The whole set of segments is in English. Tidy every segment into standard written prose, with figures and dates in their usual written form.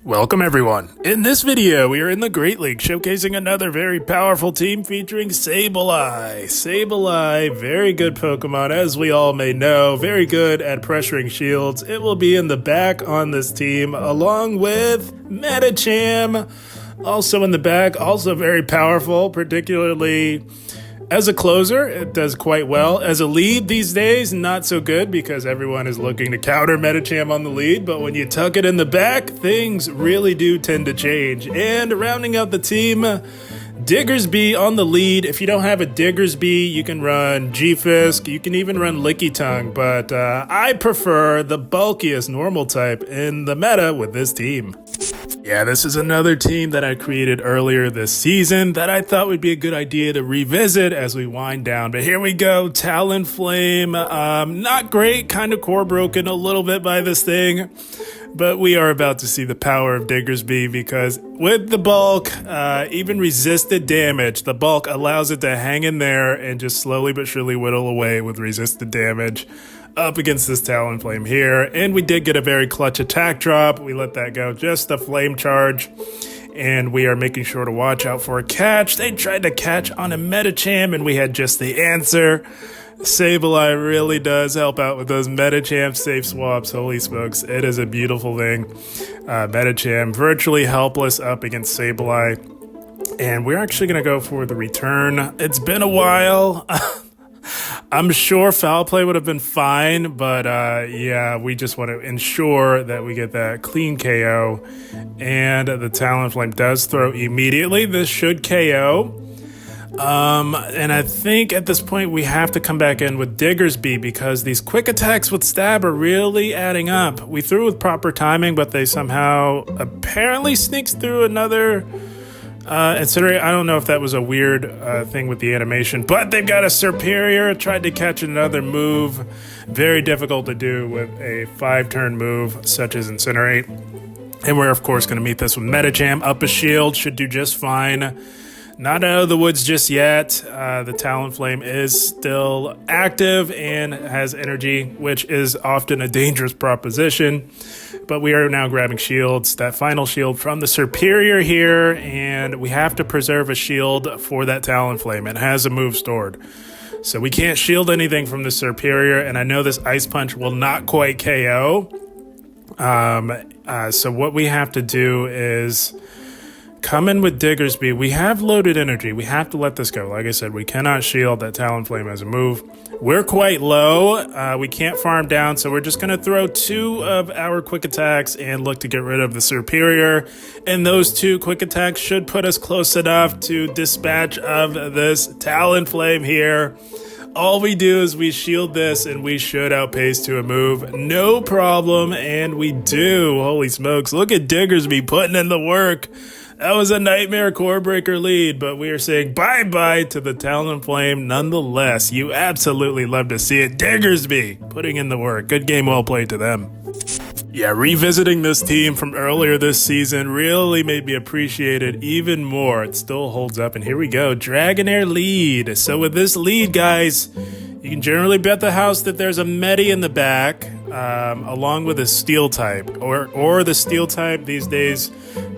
Welcome everyone. In this video, we are in the Great League showcasing another very powerful team featuring Sableye. Sableye, very good Pokemon, as we all may know, very good at pressuring shields. It will be in the back on this team, along with Medicham, also in the back, also very powerful, particularly as a closer. It does quite well. As a lead these days, not so good because everyone is looking to counter Medicham on the lead, but when you tuck it in the back, things really do tend to change. And rounding out the team, Diggersby on the lead. If you don't have a Diggersby, you can run G-Fisk, you can even run Licky Tongue, but I prefer the bulkiest normal type in the meta with this team. Yeah, this is another team that I created earlier this season that I thought would be a good idea to revisit as we wind down. But here we go, Talonflame. Not great, kind of core broken a little bit by this thing. But we are about to see the power of Diggersby because with the bulk, even resisted damage, the bulk allows it to hang in there and just slowly but surely whittle away with resisted damage up against this Talonflame here. And we did get a very clutch attack drop. We let that go, just a flame charge. And we are making sure to watch out for a catch. They tried to catch on a Medicham and we had just the answer. Sableye really does help out with those Medicham safe swaps. Holy smokes, it is a beautiful thing. Medicham virtually helpless up against Sableye. And we're actually going to go for the return. It's been a while. I'm sure foul play would have been fine, but yeah, we just want to ensure that we get that clean KO. And the Talonflame does throw immediately. This should KO. And I think at this point we have to come back in with Diggersby because these quick attacks with stab are really adding up. We threw with proper timing, but they somehow apparently sneaks through another incendiary. I don't know if that was a weird thing with the animation, but they've got a Superior, tried to catch another move. Very difficult to do with a 5-turn move such as Incinerate. And we're of course going to meet this with Medicham. Up a shield, should do just fine. Not out of the woods just yet. The Talonflame is still active and has energy, which is often a dangerous proposition. But we are now grabbing shields. That final shield from the Superior here, and we have to preserve a shield for that Talonflame. It has a move stored. So we can't shield anything from the Superior, and I know this Ice Punch will not quite KO. So what we have to do is come in with Diggersby. We have loaded energy. We have to let this go. Like I said, we cannot shield that Talonflame as a move. We're quite low. We can't farm down, so we're just going to throw 2 of our quick attacks and look to get rid of the Superior. And those 2 quick attacks should put us close enough to dispatch of this Talonflame here. All we do is we shield this and we should outpace to a move. No problem, and we do. Holy smokes, look at Diggersby putting in the work. That was a nightmare core breaker lead, but we are saying bye-bye to the Talonflame nonetheless. You absolutely love to see it. Diggersby putting in the work. Good game, well played to them. Yeah, revisiting this team from earlier this season really made me appreciate it even more. It still holds up, and here we go. Dragonair Lead. So with this lead, guys, you can generally bet the house that there's a Medi in the back, along with a Steel type, or the Steel type these days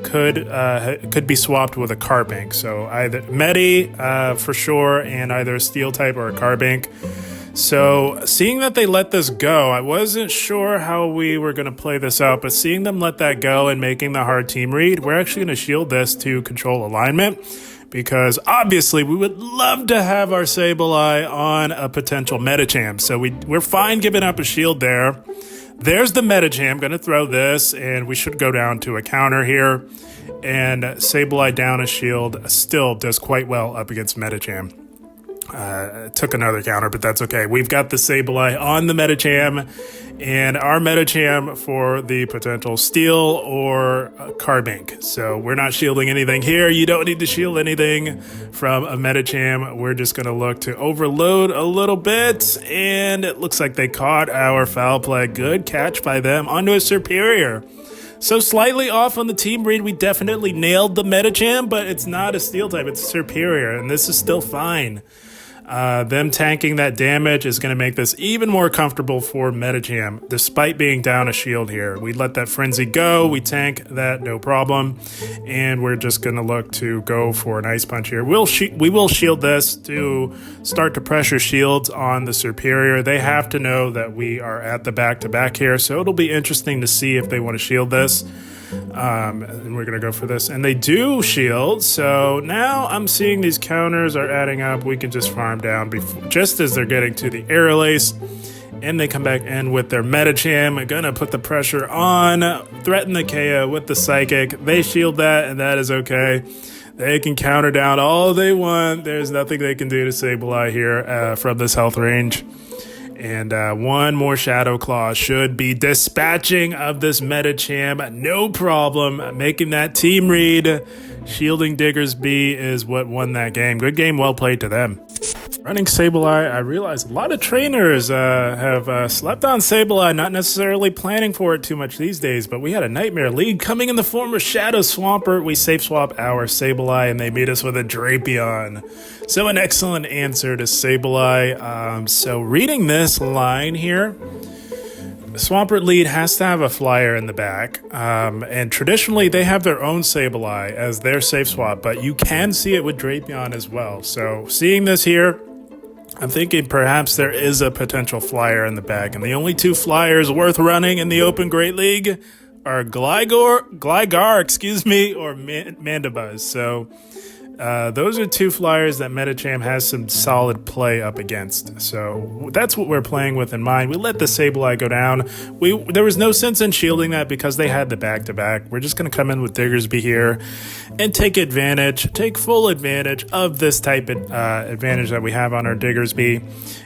could be swapped with a Carbink. So either Medi for sure, and either a Steel type or a Carbink. So seeing that they let this go, I wasn't sure how we were going to play this out, but seeing them let that go and making the hard team read, we're actually going to shield this to control alignment. Because obviously we would love to have our Sableye on a potential Medicham. So we're fine giving up a shield there. There's the Medicham, going to throw this, and we should go down to a counter here. And Sableye down a shield still does quite well up against Medicham. Took another counter, but that's okay. We've got the Sableye on the Medicham, and our Medicham for the potential Steel or Carbink. So we're not shielding anything here. You don't need to shield anything from a Medicham. We're just going to look to overload a little bit, and it looks like they caught our foul play. Good catch by them onto a Superior. So slightly off on the team read. We definitely nailed the Medicham, but it's not a Steel type. It's a Superior, and this is still fine. Them tanking that damage is going to make this even more comfortable for Medicham, despite being down a shield here. We let that Frenzy go, we tank that, no problem, and we're just going to look to go for an Ice Punch here. We will shield this to start to pressure shields on the Superior. They have to know that we are at the back-to-back here, so it'll be interesting to see if they want to shield this. And we're gonna go for this, and they do shield, so now I'm seeing these counters are adding up. We can just farm down before, just as they're getting to the Aerolace, and they come back in with their Medicham, gonna put the pressure on, threaten the KO with the Psychic. They shield that, and that is okay. They can counter down all they want. There's nothing they can do to Sableye here from this health range. And one more Shadow Claw should be dispatching of this Medicham. No problem. Making that team read. Shielding Diggersby is what won that game. Good game, well played to them. Running Sableye, I realize a lot of trainers have slept on Sableye, not necessarily planning for it too much these days, but we had a Nightmare Lead coming in the form of Shadow Swampert. We safe swap our Sableye, and they meet us with a Drapion. So an excellent answer to Sableye. So reading this line here, Swampert Lead has to have a flyer in the back, and traditionally they have their own Sableye as their safe swap, but you can see it with Drapion as well. So seeing this here, I'm thinking perhaps there is a potential flyer in the back, and the only two flyers worth running in the Open Great League are Gligar, or Mandibuzz. So those are two flyers that Medicham has some solid play up against. So that's what we're playing with in mind. We let the Sableye go down. There was no sense in shielding that because they had the back-to-back. We're just going to come in with Diggersby here and take full advantage of this type of advantage that we have on our Diggersby,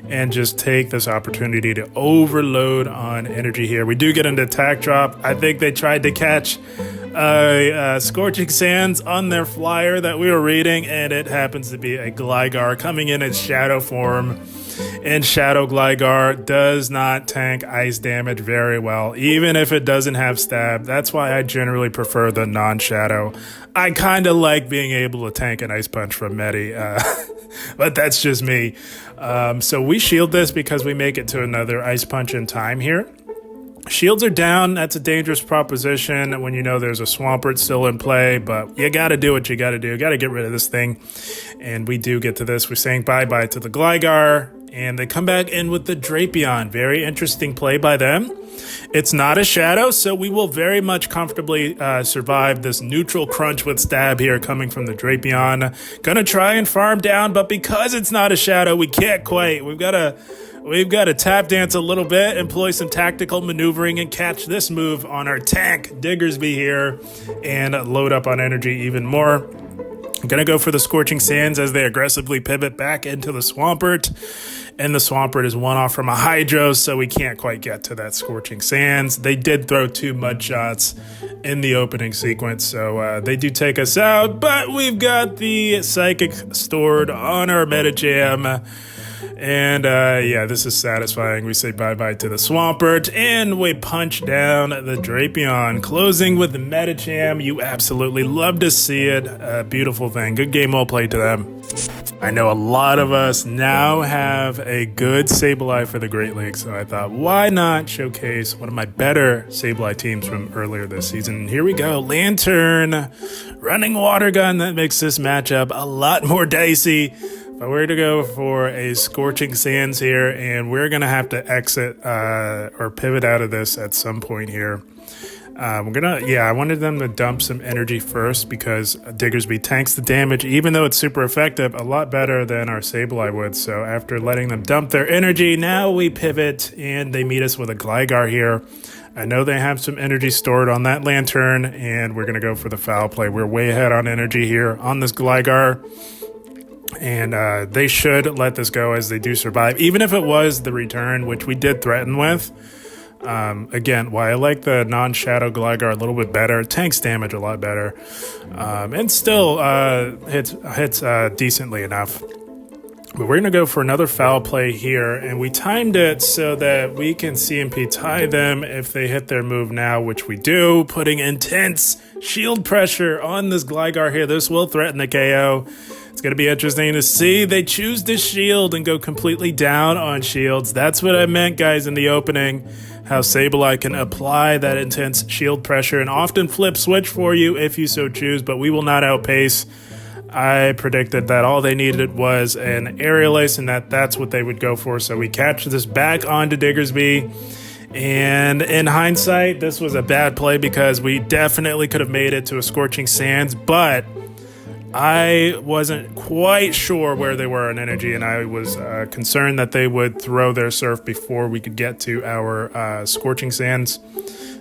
and just take this opportunity to overload on energy here. We do get an attack drop. I think they tried to catch Scorching Sands on their flyer that we were reading, and it happens to be a Gligar coming in its shadow form. And Shadow Gligar does not tank ice damage very well, even if it doesn't have stab. That's why I generally prefer the non-shadow. I kind of like being able to tank an Ice Punch from Medi, but that's just me. So we shield this because we make it to another Ice Punch in time here. Shields are down. That's a dangerous proposition when you know there's a Swampert still in play, but you got to do what you got to do. Got to get rid of this thing. And we do get to this. We're saying bye-bye to the Gligar, and they come back in with the Drapion. Very interesting play by them. It's not a shadow, so we will very much comfortably survive this neutral crunch with stab here coming from the Drapion. Gonna try and farm down, but because it's not a shadow, we can't quite. We've got to tap dance a little bit, employ some tactical maneuvering, and catch this move on our tank Diggersby here, and load up on energy even more. I'm going to go for the Scorching Sands as they aggressively pivot back into the Swampert. And the Swampert is one off from a Hydro, so we can't quite get to that Scorching Sands. They did throw 2 Mud Shots in the opening sequence, so they do take us out. But we've got the Psychic stored on our Medicham. And yeah, this is satisfying. We say bye-bye to the Swampert, and we punch down the Drapion, closing with the Medicham. You absolutely love to see it. A beautiful thing. Good game, well played to them. I know a lot of us now have a good Sableye for the Great League, so I thought, why not showcase one of my better Sableye teams from earlier this season? Here we go. Lantern, running Water Gun. That makes this matchup a lot more dicey. But we're to go for a Scorching Sands here, and we're going to have to exit or pivot out of this at some point here. I wanted them to dump some energy first because Diggersby tanks the damage, even though it's super effective, a lot better than our Sableye would. So after letting them dump their energy, now we pivot, and they meet us with a Gligar here. I know they have some energy stored on that Lantern, and we're going to go for the foul play. We're way ahead on energy here on this Gligar. And they should let this go as they do survive, even if it was the return, which we did threaten with. Again, why I like the non-shadow Gligar a little bit better, tanks damage a lot better, and still hits decently enough. But we're going to go for another foul play here, and we timed it so that we can CMP tie them if they hit their move now, which we do, putting intense shield pressure on this Gligar here. This will threaten the KO. It's going to be interesting to see. They choose to shield and go completely down on shields. That's what I meant, guys, in the opening. How Sableye can apply that intense shield pressure and often flip switch for you if you so choose, but we will not outpace. I predicted that all they needed was an aerial ace and that's what they would go for. So we catch this back onto Diggersby. And in hindsight, this was a bad play because we definitely could have made it to a Scorching Sands, but I wasn't quite sure where they were on energy, and I was concerned that they would throw their Surf before we could get to our Scorching Sands.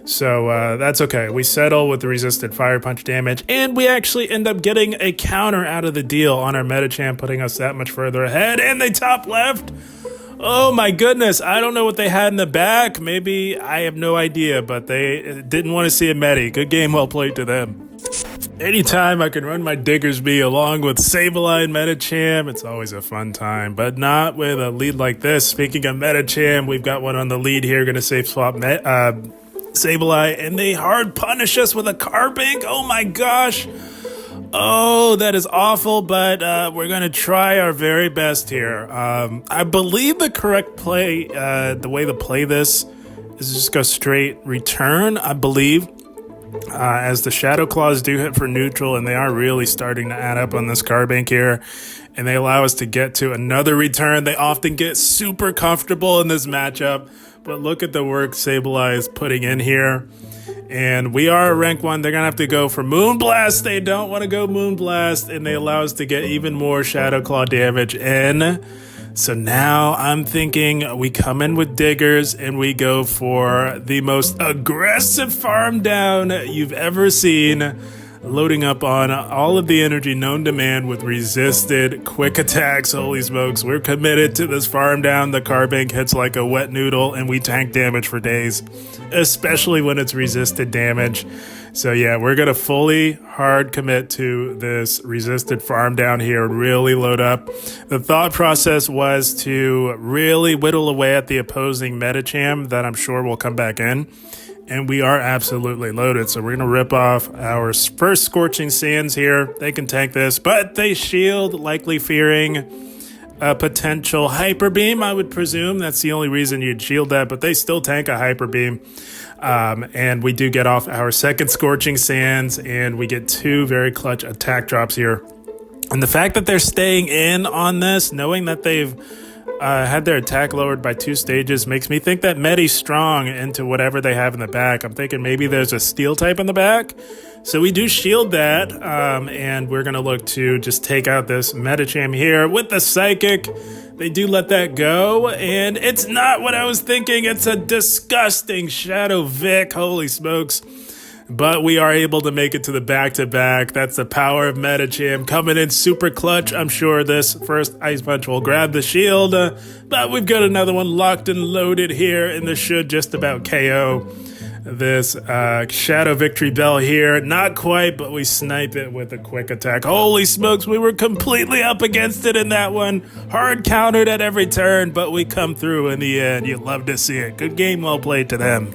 So that's okay. We settle with the resisted Fire Punch damage, and we actually end up getting a counter out of the deal on our Medicham, putting us that much further ahead. And they top left. Oh my goodness, I don't know what they had in the back. Maybe, I have no idea, but they didn't want to see a Medi. Good game, well played to them. Anytime I can run my Diggersby along with Sableye and Medicham, it's always a fun time, but not with a lead like this. Speaking of Medicham, we've got one on the lead here, going to safe swap Sableye, and they hard punish us with a Carbink. Oh my gosh. Oh, that is awful, but we're going to try our very best here. I believe the correct play, the way to play this is just go straight return, I believe, as the Shadow Claws do hit for neutral, and they are really starting to add up on this Carbink here, and they allow us to get to another return. They often get super comfortable in this matchup, but look at the work Sableye is putting in here. And we are rank 1. They're going to have to go for Moonblast. They don't want to go Moonblast, and they allow us to get even more Shadow Claw damage in. So now I'm thinking we come in with Diggers, and we go for the most aggressive farm down you've ever seen, loading up on all of the energy known to man with resisted quick attacks. Holy smokes, we're committed to this farm down. The Carbink hits like a wet noodle, and we tank damage for days, especially when it's resisted damage. So yeah, we're going to fully hard commit to this resisted farm down here and really load up. The thought process was to really whittle away at the opposing Medicham that I'm sure will come back in. And we are absolutely loaded, so we're going to rip off our first Scorching Sands here. They can tank this, but they shield, likely fearing a potential Hyper Beam, I would presume. That's the only reason you'd shield that, but they still tank a Hyper Beam. And we do get off our second Scorching Sands, and we get 2 very clutch attack drops here. And the fact that they're staying in on this, knowing that they've had their attack lowered by 2 stages, makes me think that Medi's strong into whatever they have in the back. I'm thinking maybe there's a Steel type in the back. So we do shield that, and we're going to look to just take out this Medicham here with the Psychic. They do let that go, and it's not what I was thinking. It's a disgusting Shadow Vic. Holy smokes. But we are able to make it to the back-to-back. That's the power of Medicham coming in super clutch. I'm sure this first Ice Punch will grab the shield, but we've got another one locked and loaded here, and this should just about KO this Shadow Victory Bell here. Not quite, but we snipe it with a quick attack. Holy smokes, we were completely up against it in that one. Hard countered at every turn, but we come through in the end. You love to see it. Good game, well played to them.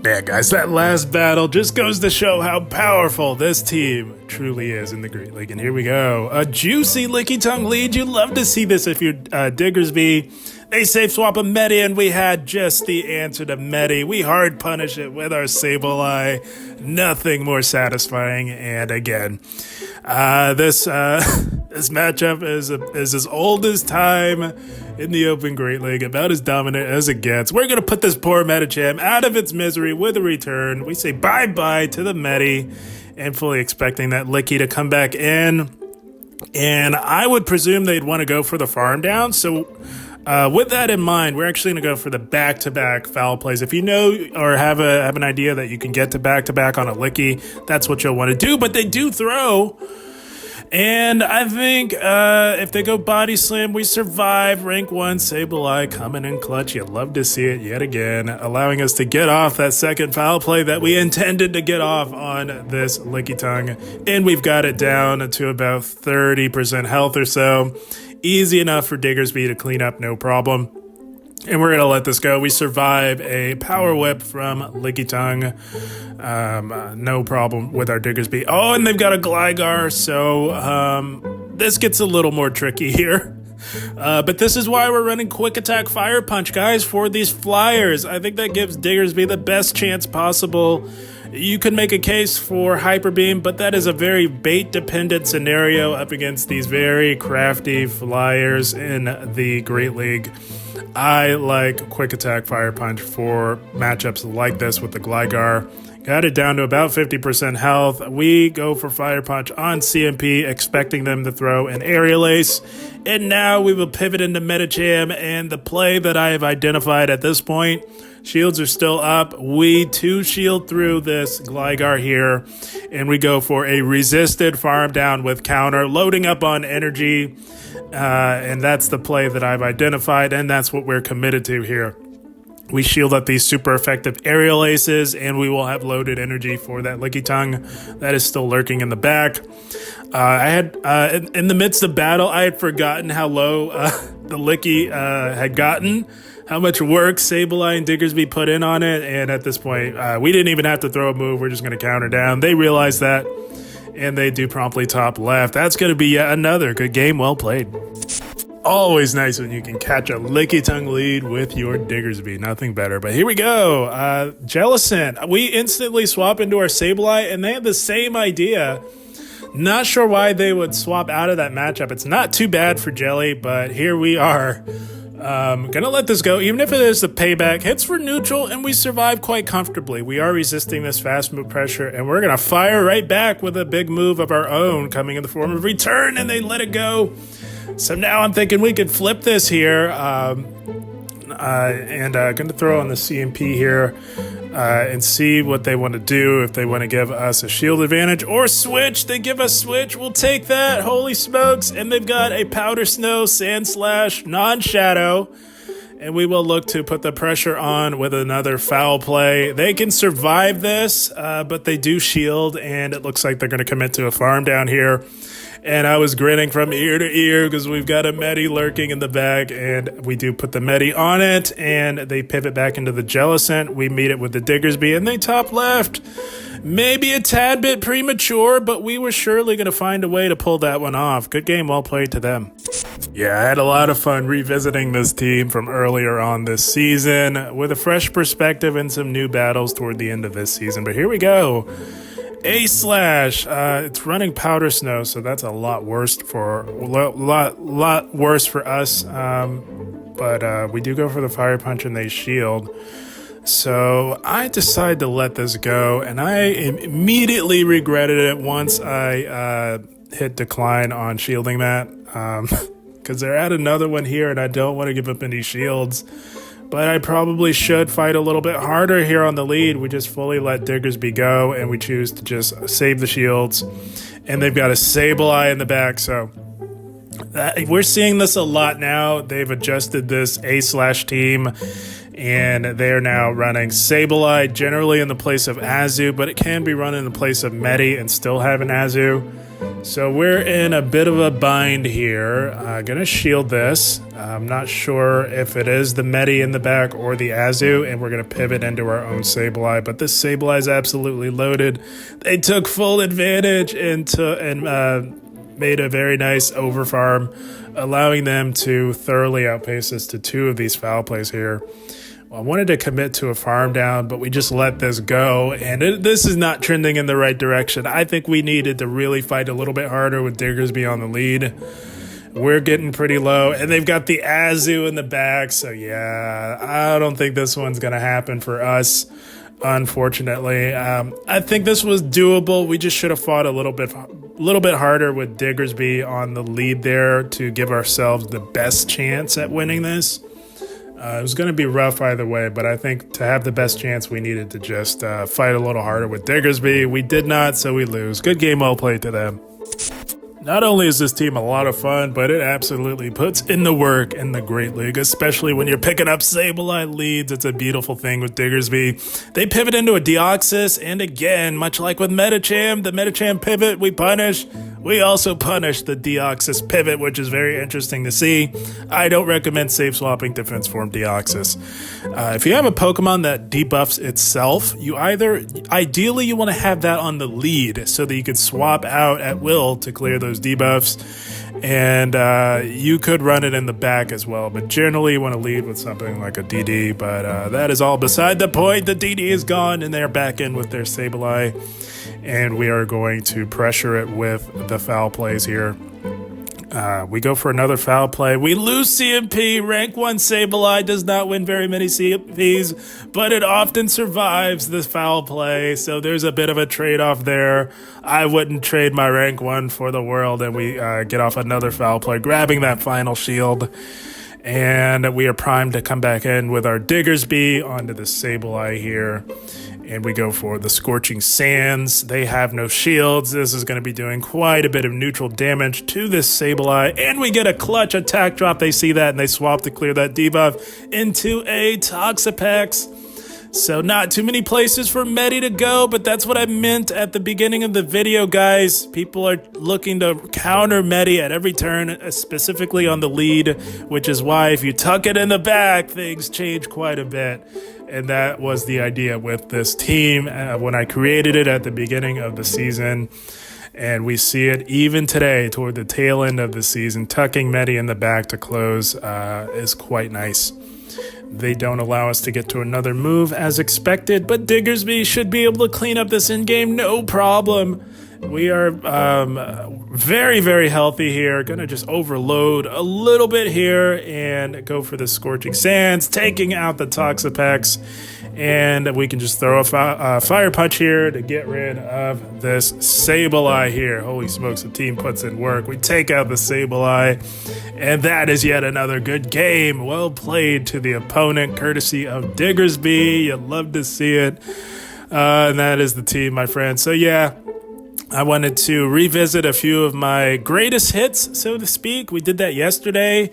Yeah, guys, that last battle just goes to show how powerful this team truly is in the Great League. And here we go. A juicy Licky lead. You love to see this if you're Diggersby. They safe swap a Medi, and we had just the answer to Medi. We hard punish it with our Sableye. Nothing more satisfying. And again, this matchup is as old as time in the Open Great League, about as dominant as it gets. We're going to put this poor Medicham out of its misery with a return. We say bye-bye to the Medi, and fully expecting that Licky to come back in. And I would presume they'd want to go for the farm down. So with that in mind, we're actually going to go for the back-to-back foul plays. If you know or have an idea that you can get to back-to-back on a Licky, that's what you'll want to do. But they do throw. And I think if they go Body Slam, we survive. Rank 1, Sableye coming in clutch. You'd love to see it yet again, allowing us to get off that second foul play that we intended to get off on this Licky Tongue. And we've got it down to about 30% health or so. Easy enough for Diggersby to clean up, no problem. And we're going to let this go. We survive a Power Whip from Licky Tongue. No problem with our Diggersby. Oh, and they've got a Gligar, so this gets a little more tricky here. But this is why we're running Quick Attack Fire Punch, guys, for these flyers. I think that gives Diggersby the best chance possible. You could make a case for Hyper Beam, but that is a very bait-dependent scenario up against these very crafty flyers in the Great League. I like Quick Attack Fire Punch for matchups like this with the Gligar. Got it down to about 50% health. We go for Fire Punch on CMP, expecting them to throw an Aerial Ace. And now we will pivot into Medicham, and the play that I have identified at this point, shields are still up. We two-shield through this Gligar here, and we go for a resisted farm down with counter, loading up on energy. And that's the play that I've identified, and that's what we're committed to here. We shield up these super effective Aerial Aces, and we will have loaded energy for that Licky Tongue that is still lurking in the back. I had in the midst of battle, I had forgotten how low the Licky had gotten, how much work Sableye and Diggersby put in on it, and at this point, we didn't even have to throw a move. We're just going to counter down. They realize that, and they do promptly top left. That's going to be yet another good game. Well played. Always nice when you can catch a Licky Tongue lead with your Diggersby. Nothing better. But here we go. Jellicent. We instantly swap into our Sableye, and they have the same idea. Not sure why they would swap out of that matchup. It's not too bad for Jelly, but here we are. Gonna let this go, even if it is the payback. Hits for neutral, and we survive quite comfortably. We are resisting this fast move pressure, and we're gonna fire right back with a big move of our own coming in the form of return, and they let it go. So now I'm thinking we could flip this here, and going to throw on the CMP here and see what they want to do, if they want to give us a shield advantage or switch. They give us switch. We'll take that. Holy smokes. And they've got a Powder Snow, Sand Slash, non-shadow. And we will look to put the pressure on with another foul play. They can survive this, but they do shield, and it looks like they're going to commit to a farm down here. And I was grinning from ear to ear because we've got a Medi lurking in the back, and we do put the Medi on it, and they pivot back into the Jellicent. We meet it with the Diggersby, and they top left. Maybe a tad bit premature, but we were surely going to find a way to pull that one off. Good game, well played to them. Yeah, I had a lot of fun revisiting this team from earlier on this season with a fresh perspective and some new battles toward the end of this season. But here we go. A-Slash, it's running Powder Snow, so that's a lot worse for lot worse for us. But we do go for the Fire Punch and they shield. So I decide to let this go, and I immediately regretted it once I hit decline on shielding that, because they're at another one here, and I don't want to give up any shields. But I probably should fight a little bit harder here on the lead. We just fully let Diggersby go, and we choose to just save the shields. And they've got a Sableye in the back, so we're seeing this a lot now. They've adjusted this A-Slash team, and they're now running Sableye generally in the place of Azu, but it can be run in the place of Medi and still have an Azu. So we're in a bit of a bind here. Gonna shield this. I'm not sure if it is the Medi in the back or the Azu, and we're gonna pivot into our own Sableye. But this Sableye is absolutely loaded. They took full advantage and made a very nice overfarm, allowing them to thoroughly outpace us to two of these foul plays here. I wanted to commit to a farm down, but we just let this go, and this is not trending in the right direction. I think we needed to really fight a little bit harder with Diggersby on the lead. We're getting pretty low, and they've got the Azu in the back, so yeah, I don't think this one's going to happen for us, unfortunately. I think this was doable. We just should have fought a little bit harder with Diggersby on the lead there to give ourselves the best chance at winning this. It was going to be rough either way, but I think to have the best chance, we needed to just fight a little harder with Diggersby. We did not, so we lose. Good game, well played to them. Not only is this team a lot of fun, but it absolutely puts in the work in the Great League, especially when you're picking up Sableye leads. It's a beautiful thing with Diggersby. They pivot into a Deoxys, and again, much like with Medicham, the Medicham pivot, we punish. We also punished the Deoxys pivot, which is very interesting to see. I don't recommend safe swapping defense form Deoxys. If you have a Pokemon that debuffs itself, ideally you want to have that on the lead so that you can swap out at will to clear those debuffs. And you could run it in the back as well, but generally you want to lead with something like a DD. But that is all beside the point. The DD is gone, and they're back in with their Sableye, and we are going to pressure it with the foul plays here. We go for another foul play. We lose CMP. Rank 1 Sableye does not win very many CMPs, but it often survives the foul play, so there's a bit of a trade-off there. I wouldn't trade my rank 1 for the world, and we get off another foul play, grabbing that final shield. And we are primed to come back in with our Diggersby onto the Sableye here. And we go for the Scorching Sands. They have no shields. This is going to be doing quite a bit of neutral damage to this Sableye. And we get a clutch attack drop. They see that and they swap to clear that debuff into a Toxapex. So not too many places for Medi to go, but that's what I meant at the beginning of the video, guys. People are looking to counter Medi at every turn, specifically on the lead, which is why if you tuck it in the back, things change quite a bit. And that was the idea with this team when I created it at the beginning of the season. And we see it even today toward the tail end of the season. Tucking Medi in the back to close is quite nice. They don't allow us to get to another move as expected, but Diggersby should be able to clean up this in-game, no problem. We are very, very healthy here. Gonna just overload a little bit here and go for the Scorching Sands, taking out the Toxapex. And we can just throw a Fire Punch here to get rid of this Sableye here. Holy smokes, the team puts in work. We take out the Sableye, and that is yet another good game. Well played to the opponent, courtesy of Diggersby. You love to see it. And that is the team, my friend. So yeah, I wanted to revisit a few of my greatest hits, so to speak. We did that yesterday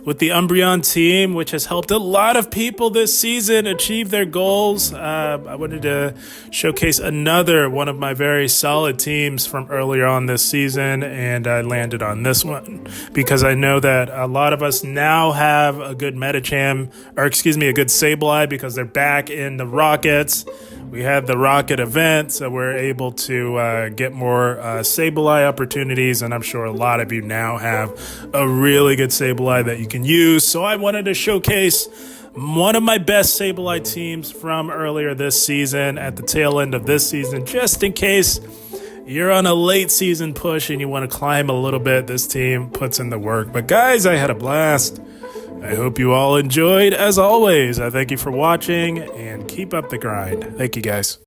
with the Umbreon team, which has helped a lot of people this season achieve their goals. I wanted to showcase another one of my very solid teams from earlier on this season, and I landed on this one because I know that a lot of us now have a good Medicham, or excuse me, a good Sableye because they're back in the Rockets. We had the Rocket event, so we're able to get more Sableye opportunities, and I'm sure a lot of you now have a really good Sableye that you can use. So I wanted to showcase one of my best Sableye teams from earlier this season at the tail end of this season, just in case you're on a late season push and you want to climb a little bit. This team puts in the work. But guys, I had a blast. I hope you all enjoyed. As always, I thank you for watching and keep up the grind. Thank you, guys.